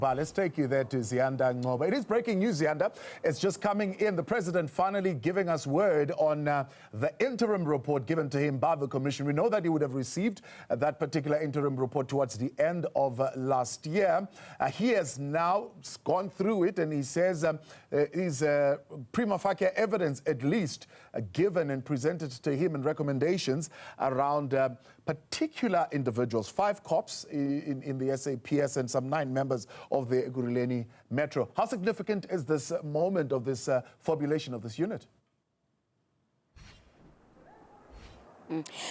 Well, let's take you there to Ziyanda Ngcobo. It is breaking news, Ziyanda. It's just coming in. The president finally giving us word on the interim report given to him by the commission. We know that he would have received that particular interim report towards the end of last year. He has now gone through it, and he says his prima facie evidence, at least, given and presented to him, and recommendations around particular individuals, 5 cops in the SAPS and some 9 members of the Ekurhuleni Metro. How significant is this moment of this formulation of this unit?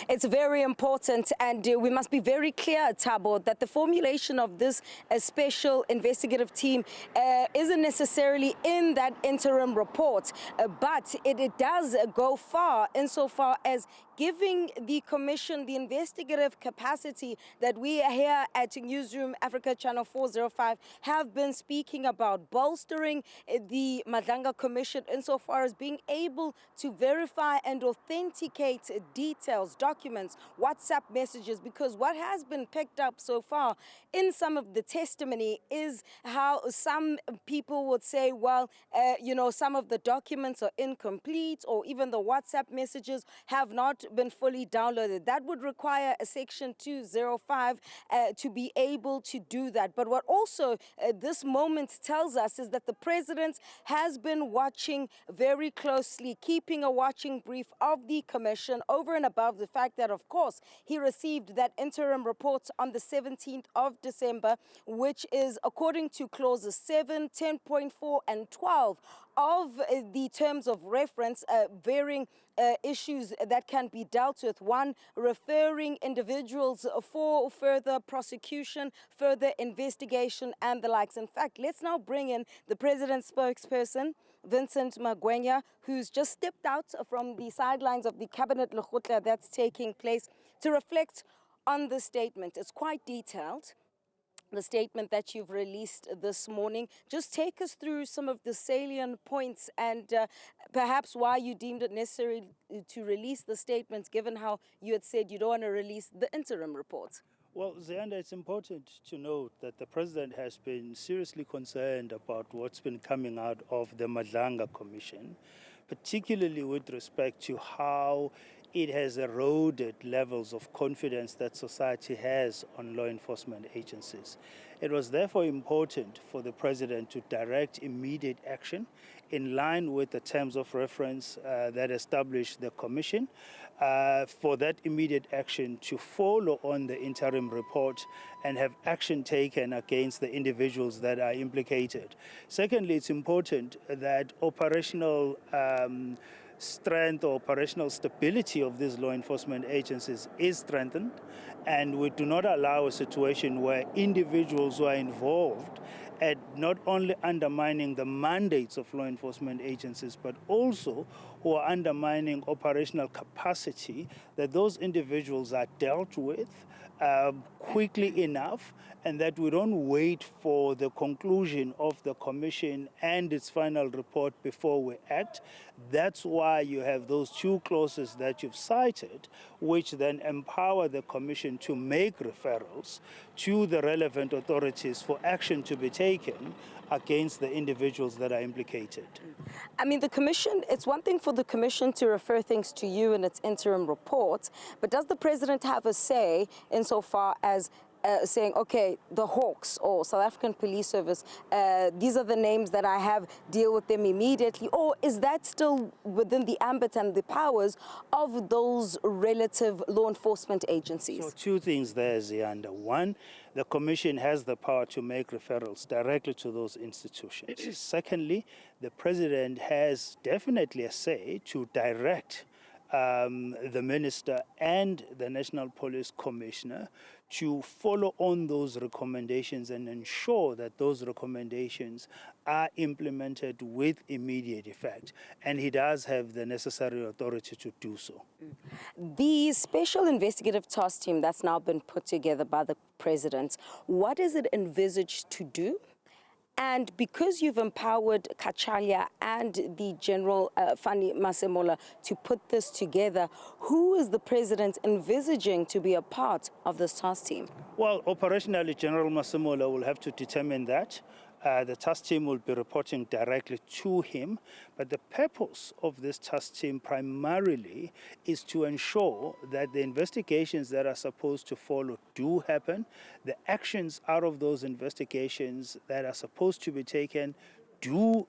It's very important, and we must be very clear, Thabo, that the formulation of this special investigative team isn't necessarily in that interim report, but it does go far insofar as giving the commission the investigative capacity that we here at Newzroom Afrika Channel 405 have been speaking about, bolstering the Madlanga Commission insofar as being able to verify and authenticate details, documents, WhatsApp messages, because what has been picked up so far in some of the testimony is how some people would say, well, you know, some of the documents are incomplete, or even the WhatsApp messages have not been fully downloaded. That would require a section 205 to be able to do that. But what also this moment tells us is that the president has been watching very closely, keeping a watching brief of the commission over and above the fact that, of course, he received that interim report on the 17th of December, which is according to clauses 7, 10.4 and 12 of the terms of reference, varying issues that can be dealt with. One, referring individuals for further prosecution, further investigation, and the likes. In fact, let's now bring in the president's spokesperson, Vincent Magwenya, who's just stepped out from the sidelines of the cabinet lekgotla that's taking place to reflect on the statement. It's quite detailed, the statement that you've released this morning. Just take us through some of the salient points and perhaps why you deemed it necessary to release the statements, given how you had said you don't want to release the interim report. Well, Ziyanda, it's important to note that the president has been seriously concerned about what's been coming out of the Madlanga Commission, particularly with respect to how it has eroded levels of confidence that society has on law enforcement agencies. It was therefore important for the president to direct immediate action in line with the terms of reference that established the commission, for that immediate action to follow on the interim report and have action taken against the individuals that are implicated. Secondly, it's important that operational strength or operational stability of these law enforcement agencies is strengthened, and we do not allow a situation where individuals who are involved at not only undermining the mandates of law enforcement agencies, but also who are undermining operational capacity, that those individuals are dealt with quickly enough, and that we don't wait for the conclusion of the commission and its final report before we act. That's why you have those 2 clauses that you've cited, which then empower the commission to make referrals to the relevant authorities for action to be taken against the individuals that are implicated. I mean, the commission, it's one thing for the commission to refer things to you in its interim report, but does the president have a say insofar as saying, okay, the Hawks or South African Police Service, these are the names that I have, deal with them immediately? Or is that still within the ambit and the powers of those relative law enforcement agencies? So 2 things there, Ziyanda. One, the commission has the power to make referrals directly to those institutions. Secondly, the president has definitely a say to direct the minister and the National Police Commissioner to follow on those recommendations and ensure that those recommendations are implemented with immediate effect. And he does have the necessary authority to do so. The special investigative task team that's now been put together by the president, what is it envisaged to do? And because you've empowered Cachalia and the General Fannie Masemola to put this together, who is the president envisaging to be a part of this task team? Well, operationally, General Masemola will have to determine that. The task team will be reporting directly to him, but the purpose of this task team primarily is to ensure that the investigations that are supposed to follow do happen, the actions out of those investigations that are supposed to be taken do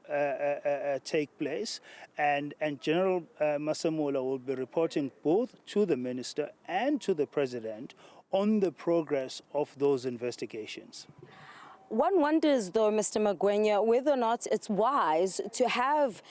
take place, and General Masemola will be reporting both to the minister and to the president on the progress of those investigations. One wonders, though, Mr. Magwenya, whether or not it's wise to have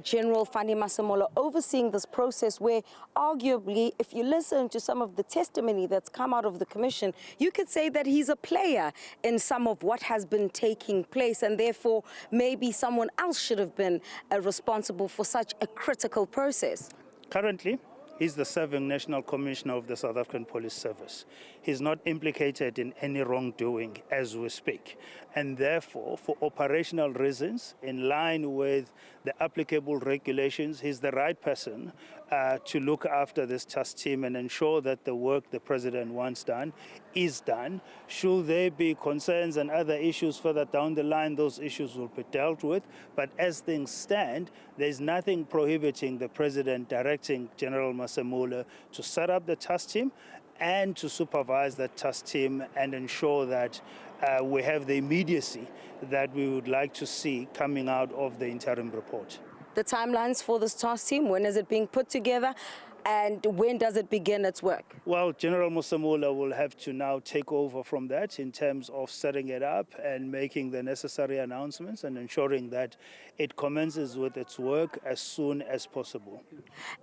General Fannie Masemola overseeing this process where, arguably, if you listen to some of the testimony that's come out of the commission, you could say that he's a player in some of what has been taking place, and therefore maybe someone else should have been responsible for such a critical process. Currently, he's the serving National Commissioner of the South African Police Service. He's not implicated in any wrongdoing as we speak. And therefore, for operational reasons, in line with the applicable regulations, he's the right person to look after this task team and ensure that the work the president wants done is done. Should there be concerns and other issues further down the line, those issues will be dealt with. But as things stand, there's nothing prohibiting the president directing General Masemola to set up the task team and to supervise that task team and ensure that we have the immediacy that we would like to see coming out of the interim report. The timelines for this task team, when is it being put together? And when does it begin its work? Well, General Masemola will have to now take over from that in terms of setting it up and making the necessary announcements and ensuring that it commences with its work as soon as possible.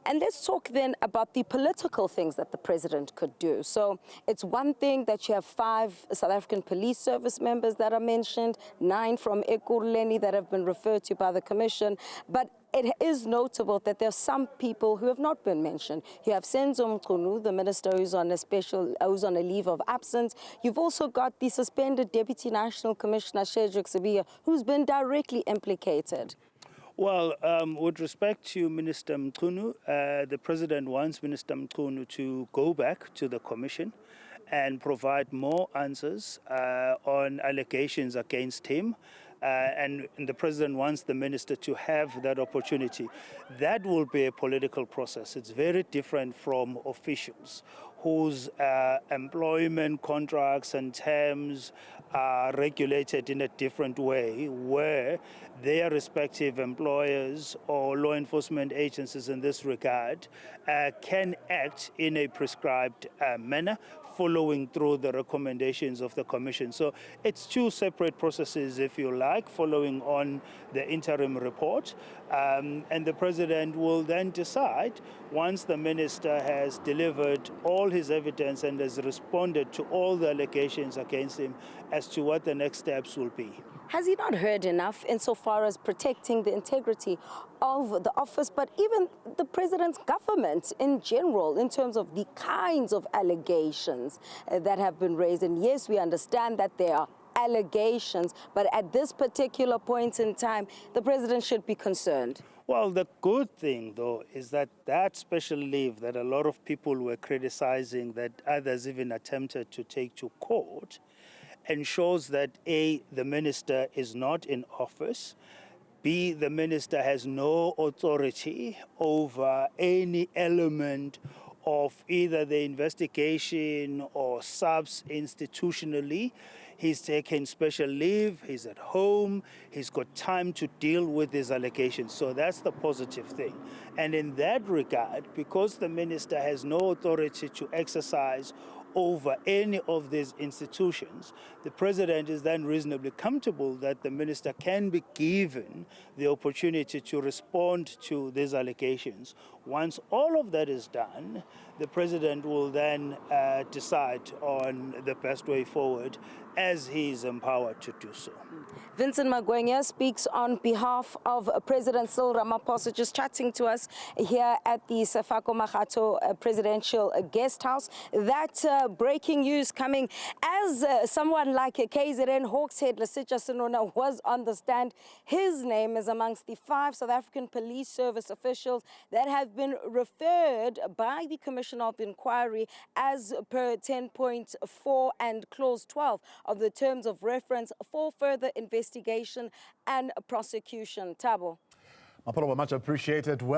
And let's talk then about the political things that the president could do. So it's one thing that you have 5 South African police service members that are mentioned, 9 from Ekurhuleni that have been referred to by the commission, but it is notable that there are some people who have not been mentioned. You have Ziyanda Ngcobo, the minister who's on a leave of absence. You've also got the suspended Deputy National Commissioner, Sibiya, who's been directly implicated. Well, with respect to Minister Ngcobo, the president wants Minister Ngcobo to go back to the commission and provide more answers on allegations against him. And the president wants the minister to have that opportunity. That will be a political process. It's very different from officials whose employment contracts and terms are regulated in a different way, where their respective employers or law enforcement agencies in this regard can act in a prescribed manner, following through the recommendations of the commission. So it's 2 separate processes, if you like, following on the interim report. And the president will then decide, once the minister has delivered all his evidence and has responded to all the allegations against him, as to what the next steps will be. Has he not heard enough insofar as protecting the integrity of the office, but even the president's government in general, in terms of the kinds of allegations that have been raised? And yes, we understand that there are allegations, but at this particular point in time, the president should be concerned. Well, the good thing, though, is that that special leave that a lot of people were criticizing, that others even attempted to take to court, ensures that A, the minister is not in office, B, the minister has no authority over any element of either the investigation or SAPS institutionally. He's taken special leave, he's at home, he's got time to deal with his allegations. So that's the positive thing. And in that regard, because the minister has no authority to exercise over any of these institutions, the president is then reasonably comfortable that the minister can be given the opportunity to respond to these allegations. Once all of that is done, the president will then decide on the best way forward as he is empowered to do so. Vincent Magwenya speaks on behalf of President Cyril Ramaphosa, just chatting to us here at the Sefako Makgatho Presidential Guest House. That breaking news coming as someone like KZN Hawkshead Lesitja Senona was on the stand. His name is amongst the 5 South African Police Service officials that have been referred by the Commission of Inquiry as per 10.4 and Clause 12 of the Terms of Reference for further investigation and prosecution. Thabo. Masemola, much appreciated. Well